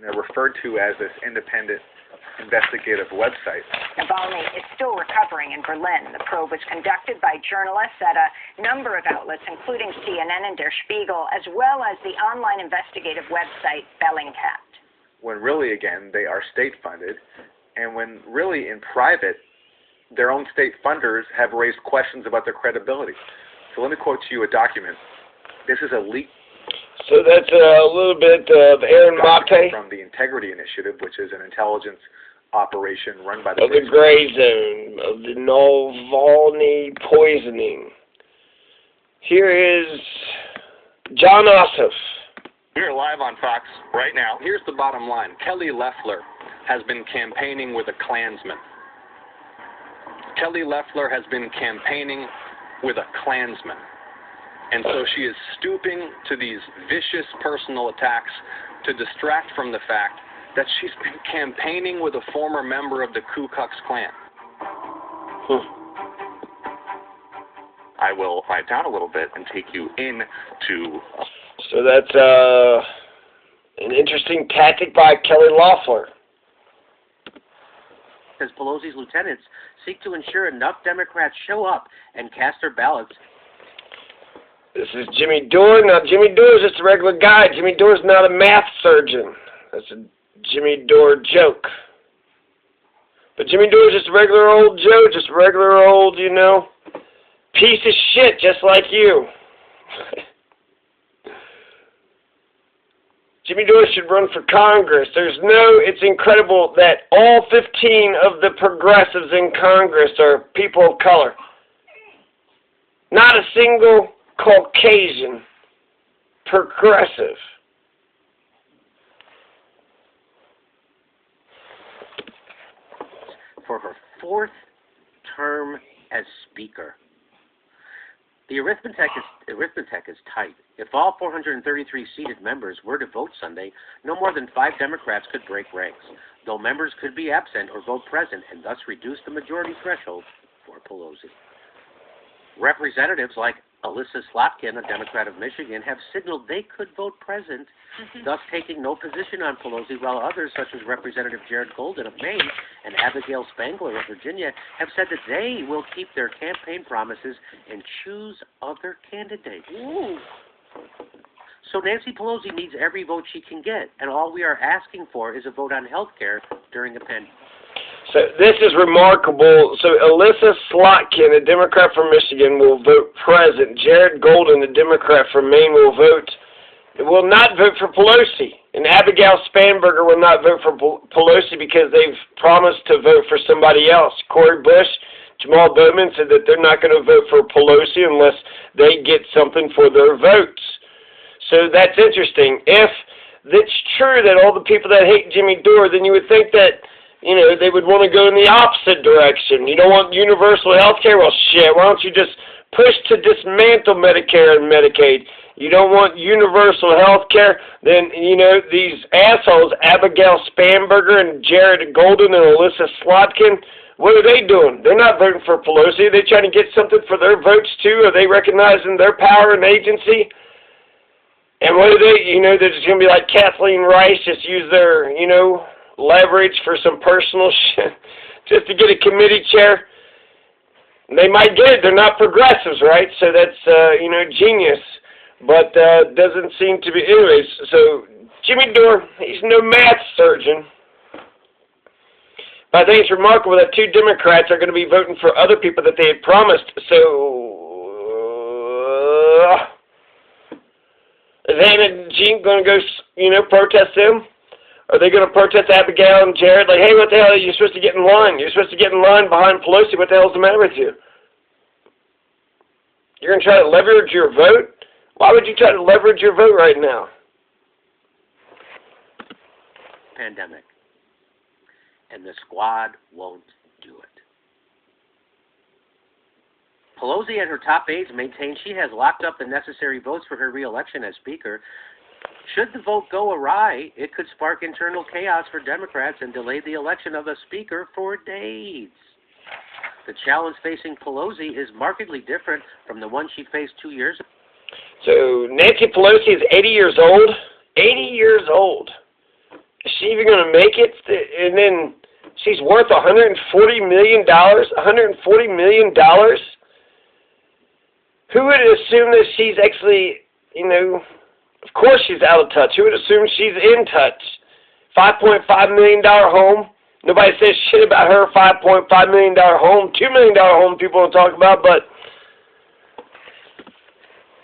They're referred to as this independent investigative website. Navalny is still recovering in Berlin. The probe was conducted by journalists at a number of outlets, including CNN and Der Spiegel, as well as the online investigative website Bellingcat. When really, again, they are state-funded, and when really in private, their own state funders have raised questions about their credibility. So let me quote to you a document. This is a leaked So that's a little bit of Aaron Mate from the Integrity Initiative, which is an intelligence operation run by the Gray Zone of the Navalny poisoning. Here is John Ossoff. We're live on Fox right now. Here's the bottom line. Kelly Loeffler has been campaigning with a Klansman. Kelly Loeffler has been campaigning with a Klansman. And so she is stooping to these vicious personal attacks to distract from the fact that she's been campaigning with a former member of the Ku Klux Klan. I will quiet down a little bit and take you into... So that's an interesting tactic by Kelly Loeffler. As Pelosi's lieutenants seek to ensure enough Democrats show up and cast their ballots. This is Jimmy Dore. Now, Jimmy Dore is just a regular guy. Jimmy Dore is not a math surgeon. That's a Jimmy Dore joke. But Jimmy Dore is just a regular old Joe, just a regular old, piece of shit, just like you. Jimmy Dore should run for Congress. It's incredible that all 15 of the progressives in Congress are people of color. Not a single Caucasian progressive. For her fourth term as Speaker. The arithmetic is tight. If all 433 seated members were to vote Sunday, no more than 5 Democrats could break ranks, though members could be absent or vote present and thus reduce the majority threshold for Pelosi. Representatives like Alyssa Slotkin, a Democrat of Michigan, have signaled they could vote present, thus taking no position on Pelosi, while others, such as Representative Jared Golden of Maine and Abigail Spangler of Virginia, have said that they will keep their campaign promises and choose other candidates. Ooh. So Nancy Pelosi needs every vote she can get, and all we are asking for is a vote on health care during a pandemic. So this is remarkable. So Alyssa Slotkin, a Democrat from Michigan, will vote present. Jared Golden, a Democrat from Maine, will not vote for Pelosi. And Abigail Spanburger will not vote for Pelosi because they've promised to vote for somebody else. Cori Bush, Jamal Bowman said that they're not going to vote for Pelosi unless they get something for their votes. So that's interesting. If it's true that all the people that hate Jimmy Dore, then you would think that they would want to go in the opposite direction. You don't want universal health care? Well, shit, why don't you just push to dismantle Medicare and Medicaid? You don't want universal health care? Then, these assholes, Abigail Spanburger and Jared Golden and Alyssa Slotkin, what are they doing? They're not voting for Pelosi. Are they trying to get something for their votes, too? Are they recognizing their power and agency? And what are they, they're just going to be like Kathleen Rice, just use their, leverage for some personal shit, just to get a committee chair. They might get it. They're not progressives, right? So that's, genius. But doesn't seem to be. Anyways, so Jimmy Dore, he's no math surgeon. But I think it's remarkable that 2 Democrats are going to be voting for other people that they had promised. So, is Hannah and Jean going to go, protest them? Are they going to protest Abigail and Jared? Like, hey, what the hell? You're supposed to get in line. You're supposed to get in line behind Pelosi. What the hell's the matter with you? You're going to try to leverage your vote? Why would you try to leverage your vote right now? Pandemic. And the squad won't do it. Pelosi and her top aides maintain she has locked up the necessary votes for her re-election as Speaker. Should the vote go awry, it could spark internal chaos for Democrats and delay the election of a Speaker for days. The challenge facing Pelosi is markedly different from the one she faced 2 years ago. So Nancy Pelosi is 80 years old. 80 years old. Is she even going to make it? And then she's worth $140 million? $140 million? Who would assume that she's actually, you know, of course she's out of touch. Who would assume she's in touch? $5.5 million home. Nobody says shit about her $5.5 million home. $2 million home people don't talk about, but...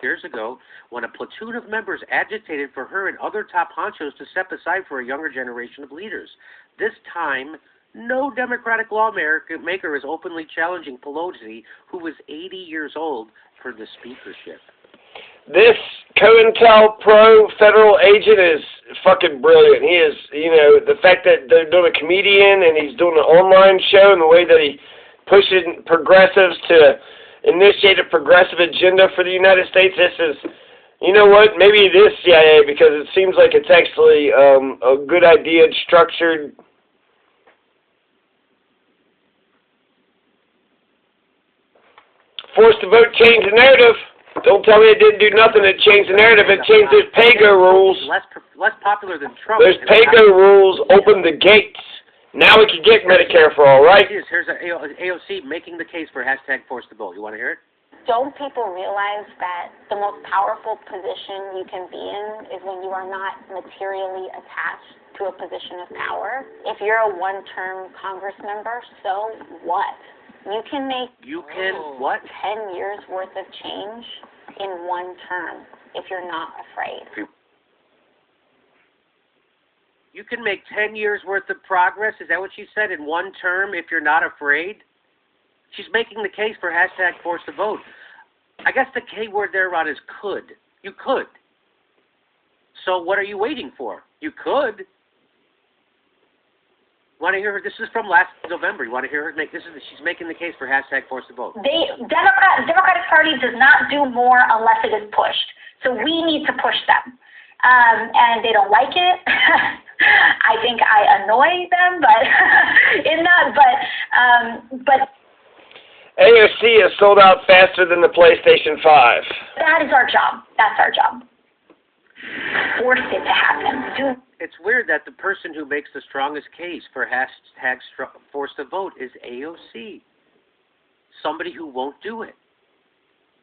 Years ago, when a platoon of members agitated for her and other top honchos to step aside for a younger generation of leaders. This time, no Democratic lawmaker is openly challenging Pelosi, who was 80 years old, for the speakership. This COINTELPRO federal agent is fucking brilliant. He is, you know, the fact that they're doing a comedian and he's doing an online show and the way that he pushes progressives to initiate a progressive agenda for the United States, this is, you know what, maybe it is CIA because it seems like it's actually a good idea, structured. Forced to vote change the narrative. Don't tell me it didn't do nothing to change the narrative. It changed those PAYGO rules. Less popular than Trump. Those PAYGO rules opened the gates. Now we can get Medicare for all, right? Here's AOC making the case for #Force the Vote. You want to hear it? Don't people realize that the most powerful position you can be in is when you are not materially attached to a position of power? If you're a one-term Congress member, so what? You can make what? 10 years worth of change in one term if you're not afraid. You can make 10 years worth of progress, is that what she said, in one term if you're not afraid? She's making the case for #Force the Vote. I guess the K word there, Ron, is could. You could. So what are you waiting for? You could. Want to hear her? This is from last November. You want to hear her make this? She's making the case for #Force the Vote. Democratic Party does not do more unless it is pushed. So we need to push them, and they don't like it. I think I annoy them, but AOC is sold out faster than the PlayStation 5. That is our job. That's our job. Force it to happen. It's weird that the person who makes the strongest case for #Force the Vote is AOC. Somebody who won't do it.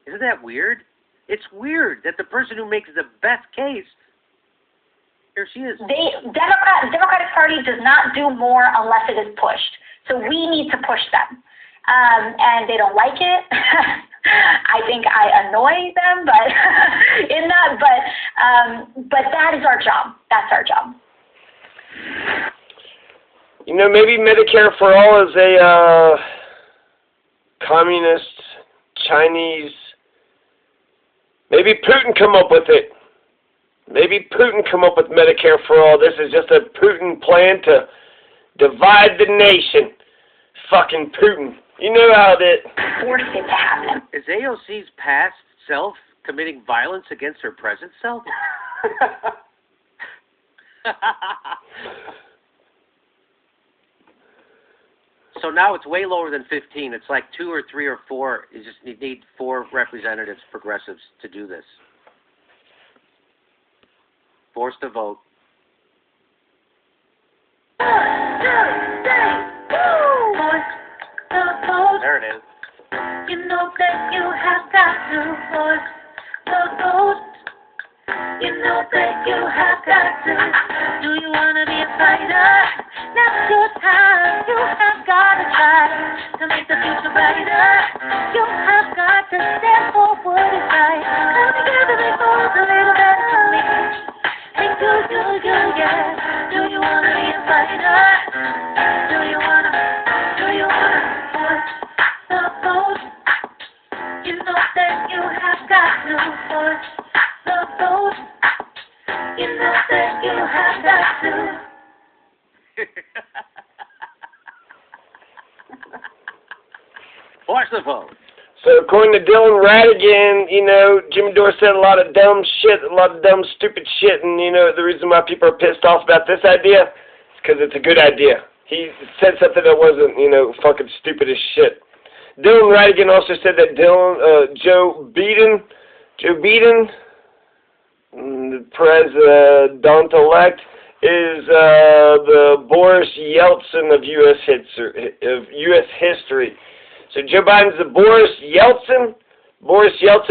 Isn't that weird? It's weird that the person who makes the best case, here she is. Democratic Party does not do more unless it is pushed. So we need to push them, and they don't like it. I think I annoy them, but that is our job. That's our job. You know, maybe Medicare for all is a communist, Chinese. Maybe Putin come up with it. Maybe Putin come up with Medicare for all. This is just a Putin plan to divide the nation. Fucking Putin. You know how that... Force it to happen. Is AOC's past self committing violence against her present self? So now it's way lower than 15. It's like 2 or 3 or 4. You just need 4 representatives, progressives, to do this. Force the vote. There it is. You know that you have got to force the vote. You know that you have got to. Do you want to be a fighter? Now's your time. You have got to try to make the future brighter. You have got to stand for what is right. Come together and vote a little better for me. Hey, yeah. Do you want to be a fighter? Do you want to force the vote? You know that you have got to force the vote. You know that you have got to. Force the vote. So according to Dylan Radigan, you know, Jimmy Dore said a lot of dumb shit, a lot of dumb, stupid shit, and, you know, the reason why people are pissed off about this idea is because it's a good idea. He said something that wasn't, you know, fucking stupid as shit. Dylan Radigan also said that Joe Biden, the president-elect, is the Boris Yeltsin of U.S. history. So Joe Biden's the Boris Yeltsin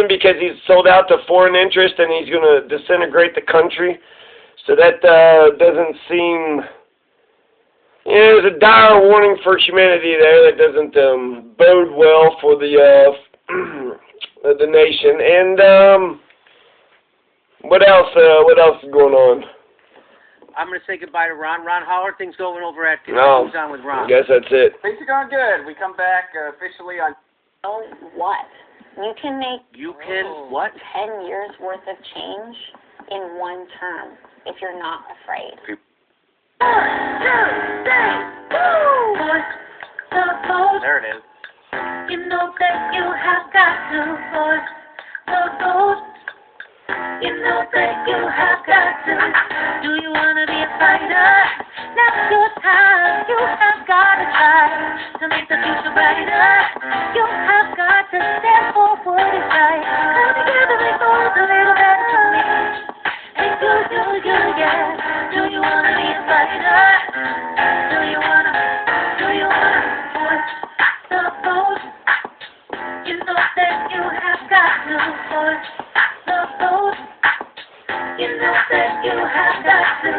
because he's sold out to foreign interest and he's going to disintegrate the country. So that doesn't seem... there's a dire warning for humanity there that doesn't bode well for the nation. And what else is going on? I'm going to say goodbye to Ron. Ron, how are things going over at No, Who's On with Ron? I guess that's it. Things are going good. We come back officially on... Oh, what? You can make what? 10 years worth of change in one term if you're not afraid. There it is. You know that you have got to force the vote. You know that you have got to. Do you want to be a fighter? Now's your time. You have got to try to make the future brighter. You have got to stand for what is right. Come together and go a little better for me. Hey, yeah. Do you want to be a fighter? Do you want to force the vote? You know that you have got to force the vote. You know that you have got to.